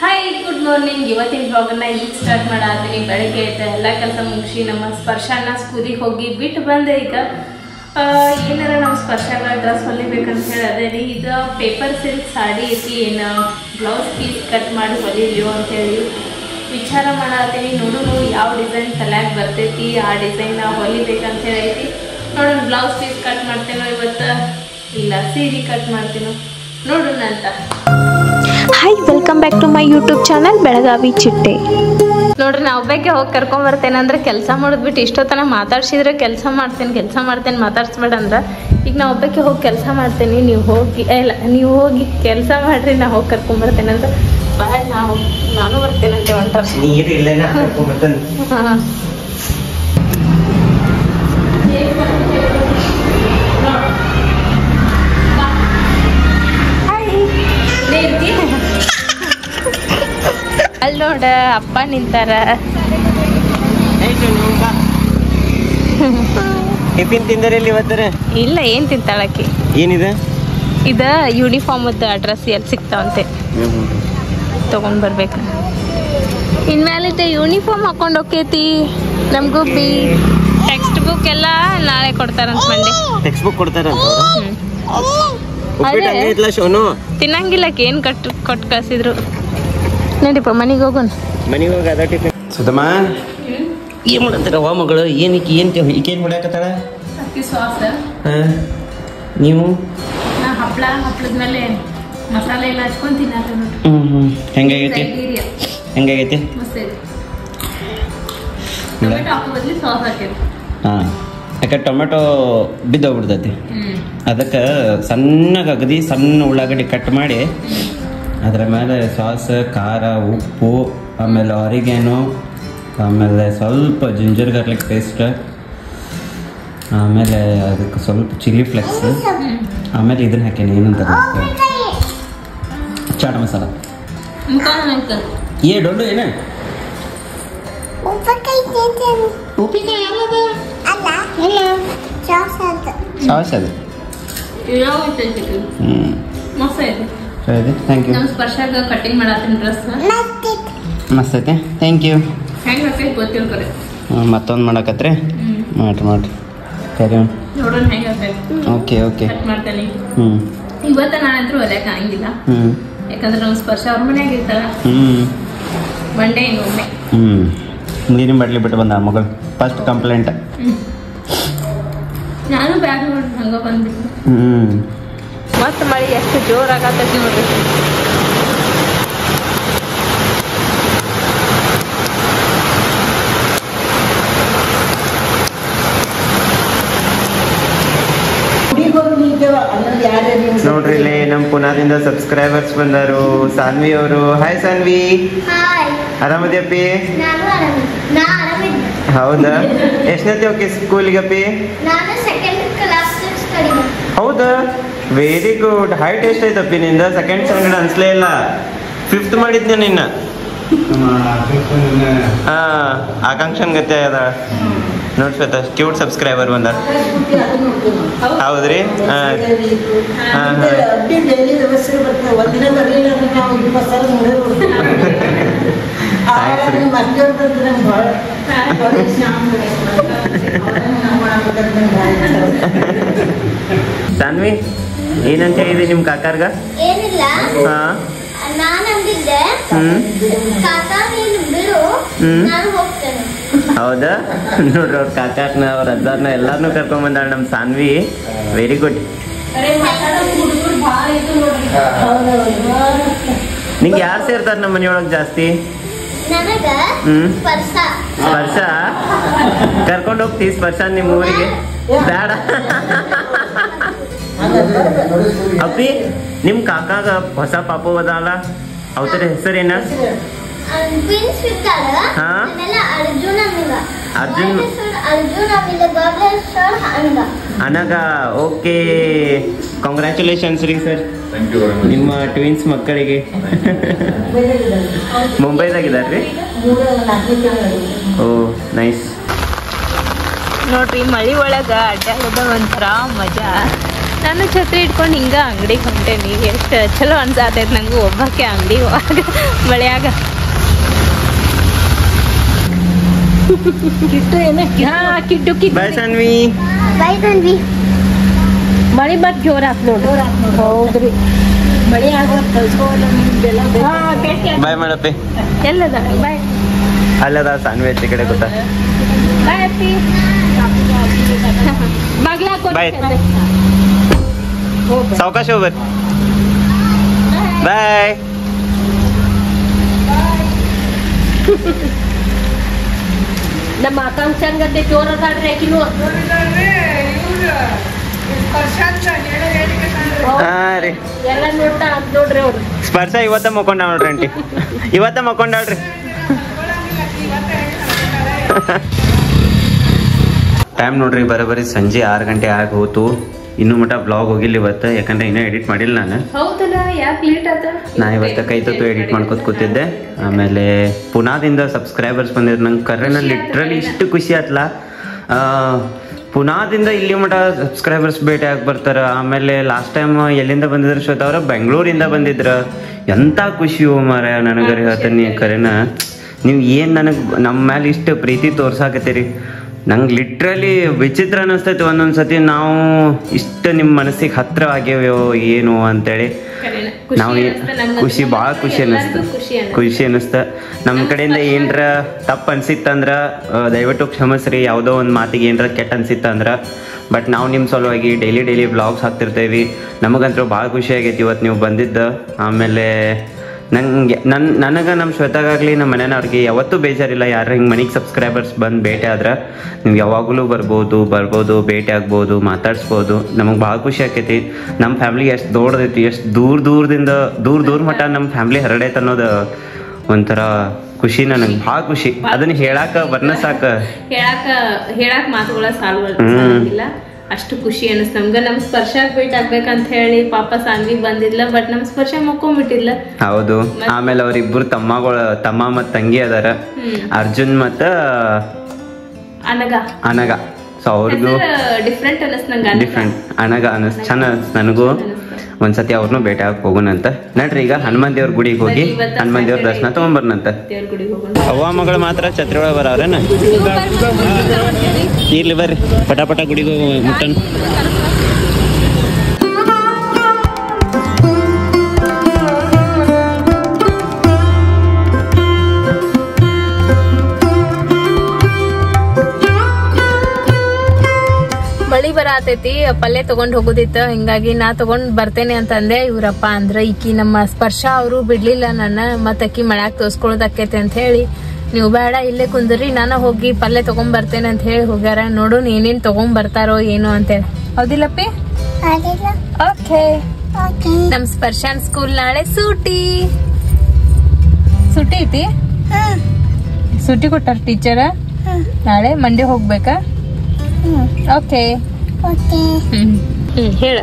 Hi good morning. ಇವತ್ತಿನ ಬ್ಲಾಗನ್ನ ಈಗ start ಮಾಡಾತೀನಿ. ಬೆಳಗ್ಗೆ ಆಯ್ತು, ಎಲ್ಲ ಕೆಲಸ ಮುಗಿಸಿ ನಮ್ಮ ಸ್ಪರ್ಶನ ಸ್ಕೂಲಿಗೆ ಹೋಗಿ ಬಿಟ್ಟು ಬಂದೆ. ಈಗ ಏನಾರ ನಮ್ಮ ಸ್ಪರ್ಶಾಗ ಡ್ರೆಸ್ ಹೊಲಿಬೇಕಂತ ಹೇಳಿ ಅದೇ ರೀ. ಇದು ಪೇಪರ್ ಸಿಲ್ಕ್ ಸಾಡಿ ಐತಿ, ಏನು ಬ್ಲೌಸ್ ಪೀಸ್ ಕಟ್ ಮಾಡಿ ಹೊಲಿಲಿಯೋ ಅಂತೇಳಿ ವಿಚಾರ ಮಾಡತ್ತೀನಿ. ನೋಡೋಣ ಯಾವ ಡಿಸೈನ್ ತಲೆಯಾಗ ಬರ್ತೈತಿ, ಆ ಡಿಸೈನ್ ನಾವು ಹೊಲಿಬೇಕಂತ ಹೇಳಿ ಐತಿ. ನೋಡೋಣ ಬ್ಲೌಸ್ ಪೀಸ್ ಕಟ್ ಮಾಡ್ತೇನೋ ಇವತ್ತು, ಇಲ್ಲ ಸೀರೆ ಕಟ್ ಮಾಡ್ತೀನೋ ನೋಡೋಣ ಅಂತ. Hi, welcome back to my YouTube channel Belagavi Chitte. ನೋಡ್ರಿ, ನಾ ಒಬ್ಬಕ್ಕೆ ಹೋಗಿ ಕರ್ಕೊಂಬರ್ತೇನೆ ಅಂದ್ರೆ ಕೆಲಸ ಮಾಡೋದ್ಬಿಟ್ಟು ಇಷ್ಟೊತ್ತನ ಮಾತಾಡ್ಸಿದ್ರೆ ಕೆಲಸ ಮಾಡ್ತೇನೆ ಮಾತಾಡ್ಸ್ಬೇಡ ಅಂದ್ರೆ ಈಗ ನಾ ಒಬ್ಬಕ್ಕೆ ಹೋಗಿ ಕೆಲಸ ಮಾಡ್ತೇನೆ. ನೀವು ಹೋಗಿ ಕೆಲಸ ಮಾಡ್ರಿ, ನಾ ಹೋಗಿ ಕರ್ಕೊಂಬರ್ತೇನೆ ಅಂದ್ರೆ ಬಾಯ್, ನಾನು ಬರ್ತೇನಂತೆ ಹೊಂಟಾರ. ಹಾಂ, ಅಲ್ಲಿ ನೋಡ ಅಪ್ಪ ನಿಂತಾರ. ಟಿಫಿನ್ ತಿಂದರಲ್ಲಿ ಇವತ್ತರ ಇಲ್ಲ, ಏನ್ ತಿಂತಾಳಕಿ? ಏನಿದೆ ಇದ ಯೂನಿಫಾರ್ಮ್ ಅಡ್ರೆಸ್ ಎಲ್ಲಿ ಸಿಗ್ತಾವಂತೆ, ತಗೊಂಡ್ ಬರ್ಬೇಕು. ಇನ್ಮೇಲಿದ್ದ ಯೂನಿಫಾರ್ಮ್ ಹಾಕೊಂಡ್ ಹೋಗ್ತೈತಿ. ನಮ್ಗೂ ಟೆಕ್ಸ್ಟ್ ಬುಕ್ ಎಲ್ಲ ನಾಳೆ ಕೊಡ್ತಾರಂತ. ಮಂಡೆ ಟೆಕ್ಸ್ಟ್ ಬುಕ್ ಕೊಡ್ತಾರಂತ. ತಿನ್ನಂಗಿಲ್ಲ, ಏನ್ ಕೊಟ್ಟು ಕಳ್ಸಿದ್ರು. ನಡಿಪ್ಪ ಮನೆಗೆ ಹೋಗೋಣ. ಮನೆಗೆ ಹೋಗಿ ಅದ ಟಿಫಿನ್. ಸುಧಮ್ಮ ಏನ್ ಮಾಡತ್ತಾರ ವಾ ಮಗಳು? ಈಕೇನ್ ಹೊಡ್ಯಾಕತ್ತಾಳ? ನೀವು ಹಪ್ಪಳದ ಮೇಲೆ ಮಸಾಲೆ ಎಲ್ಲ ಹಚ್ಕೊಂಡ್ ತಿನ್ನತ್ತ. ಹೆಂಗಾಗೈತಿ? ಹೆಂಗಾಗೈತಿ? ಹಾಂ, ಯಾಕೆ ಟೊಮೆಟೊ ಬಿದ್ದೋಗ್ಬಿಡ್ತೈತಿ. ಅದಕ್ಕೆ ಸಣ್ಣಗೆ ಅಗದಿ ಸಣ್ಣ ಉಳ್ಳಾಗಡ್ಡಿ ಕಟ್ ಮಾಡಿ ಅದರ ಮೇಲೆ ಸಾಸ್, ಖಾರ, ಉಪ್ಪು, ಆಮೇಲೆ ಆರಿಗ್ಯಾನೋ, ಆಮೇಲೆ ಸ್ವಲ್ಪ ಜಿಂಜರ್ ಗಾರ್ಲಿಕ್ ಪೇಸ್ಟ್, ಆಮೇಲೆ ಅದಕ್ಕೆ ಸ್ವಲ್ಪ ಚಿಲ್ಲಿ ಫ್ಲೆಕ್ಸ್, ಆಮೇಲೆ ಇದನ್ನ ಹಾಕೇನಿ, ಏನಂತ ಚಾಟ್ ಮಸಾಲ. ಡೊಳ್ಳು ಏನ ಸಾಸ್ ಅದು. Thank you. ಸ್ಪರ್ಶಾಗ ಕಟಿಂಗ್ ಮಾಡತ್ತೀನಿ ಡ್ರೆಸ್. ಮಸ್ತ್ ಐತೆ, ಥ್ಯಾಂಕ್ ಯು. ಹೆಂಗ್ ಹಾಕೈತಿ ಗೊತ್ತಿಲ್ಲ ಕರೆ. ಮತ್ತೊಂದು ಮಾಡಕತ್ರಿ? ಮಾಡ್ರಿ ಸರಿ, ನೋಡೋಣ ಹೆಂಗ್ ಹಾಕೈತಿ. ಓಕೆ ಓಕೆ, ಕಟ್ ಮಾಡ್ತೇನೆ. ಇವತ್ತ ನಾನಂತರೂ ಹೊಲ್ಯಾಕ ಆಗಂಗಿಲ್ಲ, ಯಾಕಂದ್ರೆ ನಮ್ಮ ಸ್ಪರ್ಶ ಅವ್ರ ಮನ್ಯಾಗ ಇರ್ತಾಳ. ಮಂಡೇ ಇನ್ನೊಮ್ಮೆ ನೀರಿನ ಬಾಟ್ಲಿ ಬಿಟ್ಟು ಬಂದ ಮಗಳು. First complaint. ನಾನು ಬ್ಯಾಗ್ ನೋಡಿ ಹಂಗ ಬಂದ್ಬಿಟ್ಟು. ಮಸ್ತ್ ಮಳಿ ಎಷ್ಟು ಜೋರಾಗತ್ತೈತಿ ನೋಡ್ರಿ. ನೋಡ್ರಿ, ಇಲ್ಲಿ ನಮ್ಮ ಪುನಾದಿಂದ ಸಬ್ಸ್ಕ್ರೈಬರ್ಸ್ ಬಂದರು. ಸಾನ್ವಿ ಅವರು. ಹಾಯ್ ಸಾನ್ವಿ, ಆರಾಮದಿಯಪ್ಪಿ? ಹೌದಾ? ಎಷ್ಟನೇತಿ ಓಕೆ ಸ್ಕೂಲಿಗಪ್ಪಿ? ಹೌದಾ, ವೆರಿ ಗುಡ್. ಹೈಟ್ ಎಷ್ಟೈತಪ್ಪಿ ನಿಂದ? ಸೆಕೆಂಡ್ ಸ್ಟ್ಯಾಂಡರ್ಡ್ ಅನ್ಸ್ಲೇ ಇಲ್ಲ, 5th ಮಾಡಿದ್ನ ನಿನ್ನ. ಆಕಾಂಕ್ಷನ್ ಗತೆ ಅದ ನೋಡ್ಸತ್ತ. ಕ್ಯೂಟ್ ಸಬ್ಸ್ಕ್ರೈಬರ್ ಬಂದ. ಹೌದ್ರಿ? ಸಾನ್ವಿ, ಏನಂತ ಹೇಳಿದ್ರಿ ನಿಮ್ ಕಾಕಾರ್ಗ? ಏನಿಲ್ಲ, ನಾನು ಅಂದಿದ್ದೆ ಕಾಕಾ ನೀನು ಬಿಡು, ನಾನು ಹೋಗ್ತೇನೆ. ಹೌದಾ? ನೋಡ್ರಿ, ಅವ್ರ ಕಾಕಾರ್ನ, ಅವ್ರ ಅಜ್ಜಾರ್ನ ಎಲ್ಲಾರನ್ನೂ ಕರ್ಕೊಂಡ್ ಬಂದಾಳ ನಮ್ ಸಾನ್ವಿ. Very good. ನಿಂಗೆ ಯಾರು ಸೇರ್ತಾರ ನಮ್ಮ ಮನೆಯೊಳಗೆ ಜಾಸ್ತಿ? ಸ್ಪರ್ಶ ಕರ್ಕೊಂಡು ಹೋಗ್ತೀವಿ. ಸ್ಪರ್ಶ ನಿಮ್ಮ ಊರಿಗೆ ಬೇಡ ಅಪ್ಪಿ. ನಿಮ್ ಕಾಕಾಗ ಹೊಸ ಪಾಪು ಅದಲ್ಲ, ಅವತರ ಹೆಸರೇನ? ಅನಗ. ಓಕೆ, ಕಾಂಗ್ರ್ಯಾಚುಲೇಷನ್ಸ್ ರೀ ಸರ್ ನಿಮ್ಮ ಟ್ವಿನ್ಸ್ ಮಕ್ಕಳಿಗೆ. ಮುಂಬೈದಾಗಿದ್ದಾರ್ರಿ? ಓ ನೈಸ್. ನೋಡ್ರಿ, ಮಳಿ ಒಳಗ ಅಡ್ಡಾಡೋದ ಒಂಥರ ಮಜಾ. ನಾನು ಛತ್ರಿ ಇಟ್ಕೊಂಡು ಹಿಂಗ ಅಂಗಡಿಗೆ ಹೊಂಟೇನಿ. ಎಷ್ಟು ಚಲೋ ಅನ್ಸಾತೈತೆ ನಂಗೆ ಒಬ್ಬಕ್ಕೆ ಅಂಗಡಿ ಹೋಗಾಗ ಮಳೆಯಾಗ. ಕಿಟ್ಟು ಏನ ಕಿಟ್ಟು ಕಿಟ್ಟು ಬಾಯ್ ಸಾನ್ವಿ. ಬಾಯ್ ತಂದ್ವಿ. ಮಳಿ ಮತ್ ಜೋರ್ ಆತ್ ನೋಡ್ರಿ. ಹೌದ್ರಿ ಮಳಿ ಬಾಯ್ ಮಾಡಪ್ಪಿ. ಎಲ್ಲದ ಬಾಯ್ ಅಲ್ಲದ ಸಾನ್ವಿ ಐತಿ ಕಡೆ ಗೊತ್ತಾ. ಬಾಯ್ ಅಪ್ಪಿ. ಬಾಗ್ಲ ಬಾಯ್. ಸಾವಕಾಶ ಹೋಗ್ಬರ್. ಬಾಯ್. ನಮ್ಮ ಆಕಾಂಕ್ಷ ಜೋರ್ ಅದಾಡ್ರಿ ಆಕಿನು. ಎಲ್ಲ ನೋಡ್ತಾ ಅಂತ ನೋಡ್ರಿ ಅವ್ರು. ಸ್ಪರ್ಶ ಇವತ್ತ ಮಕ್ಕೊಂಡ ನೋಡ್ರಿ ಆಂಟಿ. ಇವತ್ತ ಮಕ್ಕೊಂಡಾಳ್ರಿ. ಟೈಮ್ ನೋಡ್ರಿ ಬರೋಬ್ಬರಿ ಸಂಜೆ 6 ಗಂಟೆ ಆಗಿ ಹೋತು. ಇನ್ನೂ ಮಟ್ಟ ಬ್ಲಾಗ್ ಹೋಗಿಲ್ಲ ಇವತ್ತು, ಯಾಕಂದ್ರೆ ಇನ್ನೂ ಎಡಿಟ್ ಮಾಡಿಲ್ಲ ನಾನು. ಹೌದಲ್ಲ, ಯಾಕೆ ಲೇಟ್ ಆತ? ನಾ ಇವತ್ತು ಕೈ ತೊತ್ತು ಎಡಿಟ್ ಮಾಡ್ಕೊತ ಕೂತಿದ್ದೆ. ಆಮೇಲೆ ಪುನಾದಿಂದ ಸಬ್ಸ್ಕ್ರೈಬರ್ಸ್ ಬಂದಿದ್ರು. ನಂಗೆ ಕರೆನ ಲಿಟ್ರಲಿ ಇಷ್ಟು ಖುಷಿ ಆತ್ಲ. ಪುನಾದಿಂದ ಇಲ್ಲಿ ಮಟ್ಟ ಸಬ್ಸ್ಕ್ರೈಬರ್ಸ್ ಭೇಟಿ ಆಗಿ ಬರ್ತಾರೆ. ಆಮೇಲೆ ಲಾಸ್ಟ್ ಟೈಮ್ ಎಲ್ಲಿಂದ ಬಂದಿದ್ರು ಶ್ವೇತಾ ಅವರು? ಬೆಂಗಳೂರಿಂದ ಬಂದಿದ್ರು. ಎಂಥ ಖುಷಿಯೋ ಮಾರಾಯ ನನಗರಿ ಹೇಳ್ತೀನಿ ಕರೆನ. ನೀವು ಏನು ನನಗೆ ನಮ್ಮ ಮೇಲೆ ಇಷ್ಟು ಪ್ರೀತಿ ತೋರ್ಸಾಕತ್ತೀರಿ. ನಂಗೆ ಲಿಟ್ರಲಿ ವಿಚಿತ್ರ ಅನ್ನಿಸ್ತೈತಿ ಒಂದೊಂದು ಸತಿ, ನಾವು ಇಷ್ಟು ನಿಮ್ಮ ಮನಸ್ಸಿಗೆ ಹತ್ರ ಆಗ್ಯಾವ್ಯೋ ಏನು ಅಂತೇಳಿ. ನಾವು ಖುಷಿ, ಭಾಳ ಖುಷಿ ಅನ್ನಿಸ್ತ. ನಮ್ಮ ಕಡೆಯಿಂದ ಏನರ ತಪ್ಪು ಅನ್ಸಿತ್ತಂದ್ರೆ ದಯವಿಟ್ಟು ಕ್ಷಮಿಸ್ರಿ. ಯಾವುದೋ ಒಂದು ಮಾತಿಗೆ ಏನರ ಕೆಟ್ಟ ಅನ್ಸಿತ್ತಂದ್ರೆ. ಬಟ್ ನಾವು ನಿಮ್ಮ ಸಲುವಾಗಿ ಡೈಲಿ ವ್ಲಾಗ್ಸ್ ಹಾಕ್ತಿರ್ತೇವೆ. ನಮಗಂತೂ ಭಾಳ ಖುಷಿ ಆಗೈತಿ ಇವತ್ತು ನೀವು ಬಂದಿದ್ದು. ಆಮೇಲೆ ನನಗೆ ನಮ್ಮ ಶ್ವೇತಾಗಾಗಲಿ ನಮ್ಮ ಮನೆಯವ್ರಿಗೆ ಯಾವತ್ತೂ ಬೇಜಾರಿಲ್ಲ. ಯಾರು ಹಿಂಗೆ ಮನೆಗೆ ಸಬ್ಸ್ಕ್ರೈಬರ್ಸ್ ಬಂದು ಭೇಟಿ ಆದ್ರೆ ನೀವು ಯಾವಾಗಲೂ ಬರ್ಬೋದು, ಭೇಟಿ ಆಗ್ಬೋದು, ಮಾತಾಡ್ಸ್ಬೋದು. ನಮಗೆ ಭಾಳ ಖುಷಿ ಆಕೈತಿ. ನಮ್ಮ ಫ್ಯಾಮ್ಲಿ ಎಷ್ಟು ದೊಡ್ಡದೈತಿ, ಎಷ್ಟು ದೂರ ಮಟ್ಟ ನಮ್ಮ ಫ್ಯಾಮ್ಲಿ ಹರಡೈತೆ ಅನ್ನೋದು ಒಂಥರ ಖುಷಿ. ನನಗೆ ಭಾಳ ಖುಷಿ. ಅದನ್ನ ವರ್ಣಸಾಕ ಹೇಳಾಕ ಮಾತುಗಳ ಸಾಲುಗಳಿಲ್ಲ. ಅಷ್ಟು ಖುಷಿ ಅನಿಸ್ತು ನಮ್ಗೆ. ನಮ್ಮ ಸ್ಪರ್ಶ ಭೇಟಿ ಆಗ್ಬೇಕಂತ ಹೇಳಿ ಪಾಪ ಸಾನ್ವಿ ಬಂದಿದ್ಲ, ಬಟ್ ನಮ್ಮ ಸ್ಪರ್ಶ ಮಕ್ಕೊಂಡ್ಬಿಟ್ಟಿಲ್ಲ. ಹೌದು. ಆಮೇಲೆ ಅವ್ರಿಬ್ರು ತಮ್ಮ ಮತ್ತು ತಂಗಿ ಅದಾರ, ಅರ್ಜುನ್ ಮತ್ತು ಅನಗ. ಸೊ ಅವ್ರಿಗೂ ಡಿಫ್ರೆಂಟ್ ಅನಗ ಅನಿಸ್ತು, ಚೆನ್ನ ಅನಿಸ್ತು ನನಗೂ. ಒಂದ್ಸತಿ ಅವ್ರನ್ನೂ ಭೇಟಿ ಆಗಿ ಹೋಗೋಣಂತ. ನಡ್ರಿ ಈಗ ಹನುಮಾನ್ ದೇವ್ರ ಗುಡಿಗೆ ಹೋಗಿ ಹನುಮಾನ್ ದೇವ್ರ ದರ್ಶನ ತಗೊಂಬರ್ನಂತ. ಅವ್ವ ಮಗಳು ಮಾತ್ರ ಛತ್ರಿ ಒಳಗೆ ಬರವ್ರೇನ? ಇರ್ಲಿ ಬರ್ರಿ, ಪಟಾಪಟ ಗುಡಿಗೆ ಮುಟ್ಟನ್. ಮಳಿ ಬರತೈತಿ, ಪಲ್ಯ ತಗೊಂಡ್ ಹೋಗೋದಿತ್ತ. ಹಿಂಗಾಗಿ ನಾ ತಗೊಂಡ್ ಬರ್ತೇನೆ ಅಂತಂದೆ. ಇವ್ರಪ್ಪ ಅಂದ್ರ ಈಕಿ ನಮ್ಮ ಸ್ಪರ್ಶ ಅವರು ಬಿಡ್ಲಿಲ್ಲ ನನ್ನ. ಮತ್ತ ಅಕ್ಕಿ ಮಳ್ಯಾಗ ತೋರ್ಸ್ಕೊಳೋದಕ್ಕೈತಿ ಅಂತ ಹೇಳಿ, ನೀವು ಬೇಡ ಇಲ್ಲೇ ಕುಂದ್ರಿ, ನಾನು ಹೋಗಿ ಪಲ್ಯ ತಗೊಂಡ್ ಬರ್ತೇನೆ ಅಂತ ಹೇಳಿ ಹೋಗ್ಯಾರ. ನೋಡೋಣ ಏನೇನ್ ತಗೊಂಡ್ ಬರ್ತಾರೋ ಏನು ಅಂತೇಳಿ. ಹೌದಿಲ್ಲಪ್ಪಿ? ಓಕೆ. ನಮ್ ಸ್ಪರ್ಶನ್ ಸ್ಕೂಲ್ ನಾಳೆ ಸೂಟಿ ಐತಿ. ಸೂಟಿ ಕೊಟ್ಟಾರ ಟೀಚರ್. ನಾಳೆ ಮಂಡೆ ಹೋಗ್ಬೇಕಾ? ಓಕೆ. ಹೇಳ.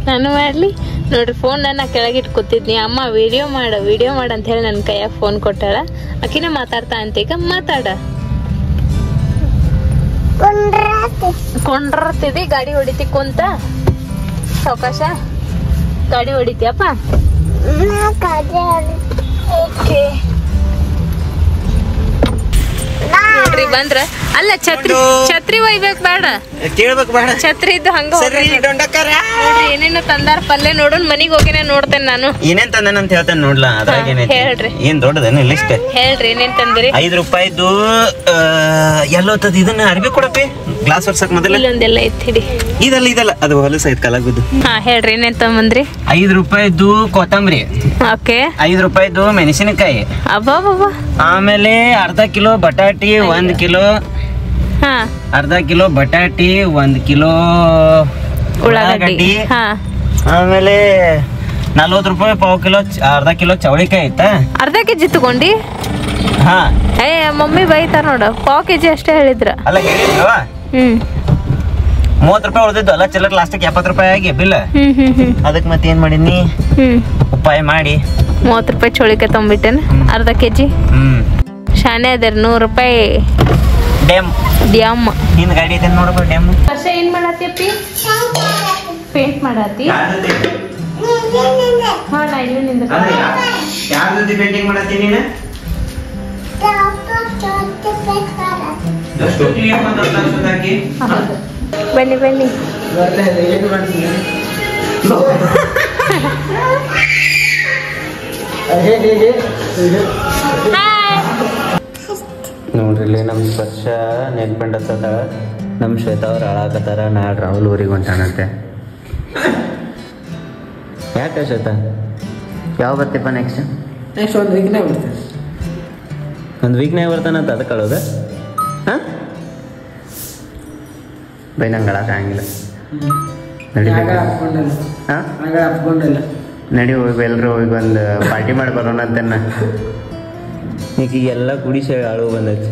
ನಾನು ಮಾಡ್ಲಿ ನೋಡ್ರಿ. ಫೋನ್ ನಾ ಕೆಳಗಿಟ್ಟು ಕೂತಿದ್ನಿ. ಅಮ್ಮ ವಿಡಿಯೋ ಮಾಡ ಅಂತ ಹೇಳಿ ನನ್ನ ಕೈಯಾಗ ಫೋನ್ ಕೊಟ್ಟಾಳ. ಆಕಿನ ಮಾತಾಡ್ತಾ ಅಂತ. ಈಗ ಮಾತಾಡ. ಕೊಂಡ್ರತಿದಿ ಗಾಡಿ ಹೊಡಿತಿ ಕುಂತ ಸಾವಕಾಶ. ಗಾಡಿ ಹೊಡಿತಿಯಪ್ಪ? ಓಕೆ. ನೋಡ್ರಿ ಬಂದ್ರ. ಅಲ್ಲ ಛತ್ರಿ ಒಯ್ಬೇಕು ಬೇಡ, ಕೇಳ್ಬೇಕು ಬೇಡ. ಛತ್ರಿ ಇದ್ದು ಹಂಗ ನೋಡ್ರಿ ಏನೇನು ತಂದಾರ ಪಲ್ಯ. ನೋಡೋಣ ಮನಿಗ್ ಹೋಗಿನ ನೋಡ್ತೇನೆ ನಾನು. ಏನೇನ್ ತಂದನ ಅಂತ ಹೇಳ್ತೇನೆ ನೋಡ್ಲಾ. ಹೇಳ್ರಿ. ಏನ್ ದೊಡ್ಡದೇನು ಲಿಸ್ಟ್? ಹೇಳ್ರಿ ಏನೇನ್ ತಂದಿರಿ. 5 ರೂಪಾಯಿದು ಎಲ್ಲೋತದ. ಇದನ್ನ ಅರ್ಬಿ ಕೊಡಪ್ಪಿ, ಗ್ಲಾಸ್ ವರ್ಷಕ್ ಮೊದಲ. ಇಲ್ಲೊಂದೆಲ್ಲ ಐತಿ. ಇದಲ್ಲ ಅದು ಹೊಲಸ ಐತ್ ಕಲಾಗುದು. ಹಾ ಹೇಳ್ರಿ ಏನೇನ್ ತಗೊಂಬಂದ್ರಿ. 5 ರೂಪಾಯಿದು ಕೊತ್ತಂಬರಿ. ಓಕೆ. 5 ರೂಪಾಯಿದು ಮೆಣಸಿನಕಾಯಿ. ಅಬ್ಬಾ. ಆಮೇಲೆ ಅರ್ಧ ಕಿಲೋ ಬಟಾಟಿ, 1 ಕಿಲೋ. ಅರ್ಧ ಕಿಲೋ ಬಟಾಟಿ, 1 ಕಿಲೋ ಉಳ್ಳಾಗಡ್ಡಿ. ಆಮೇಲೆ 40 ರೂಪಾಯಿ ಪಾವ್ ಕಿಲೋ, ಅರ್ಧ ಕಿಲೋ ಚವಳಿಕಾಯಿ ಐತಾ. ಅರ್ಧ ಕೆಜಿ ತಗೊಂಡಿ? ಹಾ. ಮಮ್ಮಿ ಬೈತಾರ ನೋಡು. ಪಾವ್ ಕೆಜಿ ಅಷ್ಟೇ ಹೇಳಿದ್ರ. ಅಲ್ಲ ಹೇಳಿದ್ವ. 30 ರೂಪಾಯಿ ಉಳಿದಿದ್ದು ಅಲ್ಲ ಚಿಲ್ಲರ್. ಲಾಸ್ಟಿಗೆ 70 ರೂಪಾಯಿ ಆಗಿ ಬಿಲ್. ಅದಕ್ಕೆ ಮತ್ತೆ ಏನ್ ಮಾಡೀನಿ, ಉಪಾಯ ಮಾಡಿ 30 ರೂಪಾಯಿ ಚೋಳಿಕಾಯಿ ತಗೊಂಡ್ಬಿಟ್ಟೇನ ಅರ್ಧ ಕೆಜಿ. ಶಾನೆ ಅದ್ರ 100 ರೂಪಾಯಿ ಡ್ಯಾಮ್ ಡ್ಯಾಮ್. ಹಿಂದ್ ಗಾಡಿ ಐತೆ ನೋಡಪ್ಪ ಡ್ಯಾಮ್. ವರ್ಷ ಏನ್ ಮಾಡತ್ತಿ? ಪೇಂಟ್ ಮಾಡತ್ತಿ? ಹಾ ನಾ ಇಲ್ಲಿ ನಿಂದ ಯಾರ ಜೊತೆ ಪೇಂಟಿಂಗ್ ಮಾಡತ್ತಿ ನೀನು? ಬನ್ನಿ ಬನ್ನಿ. ನೋಡ್ರಿ ಇಲ್ಲಿ ನಮ್ಮ ಸ್ಪರ್ಶ ನೆನ್ಪಂಡತ್ತದ. ನಮ್ಮ ಶ್ವೇತಾ ಅವ್ರು ಹಾಳಾಕತ್ತಾರ. ನಾಳೆ ರಾಹುಲ್ ಊರಿಗೆ ಹೊಂಟಾನಂತೆ. ಯಾಕೆ ಶ್ವೇತಾ ಯಾವ ಬರ್ತೀಪ್ಪ ನೆಕ್ಸ್ಟ್? ಒಂದು ವೀಕ್ನಾಗ ಬಿಡ್ತೇನೆ. ಒಂದು ವೀಕ್ನಾಗ ಬರ್ತಾನಂತ ಅದಕ್ಕೆ ಕಳೋದ? ಹಾಂ ಬೈ ನಂಗೆ ಹೇಳಕ್ಕಾಗಿಲ್ಲ. ಅಪ್ಕೊಂಡಿಲ್ಲ ನಡಿ ಹೋಗಿ ಎಲ್ಲರೂ ಹೋಗಿ ಒಂದು ಪಾರ್ಟಿ ಮಾಡಿ ಬರೋಣ ಅಂತೇನ. ಈಗ ಎಲ್ಲ ಕುಡಿಸಿ ಅಳು ಬಂದೈತಿ.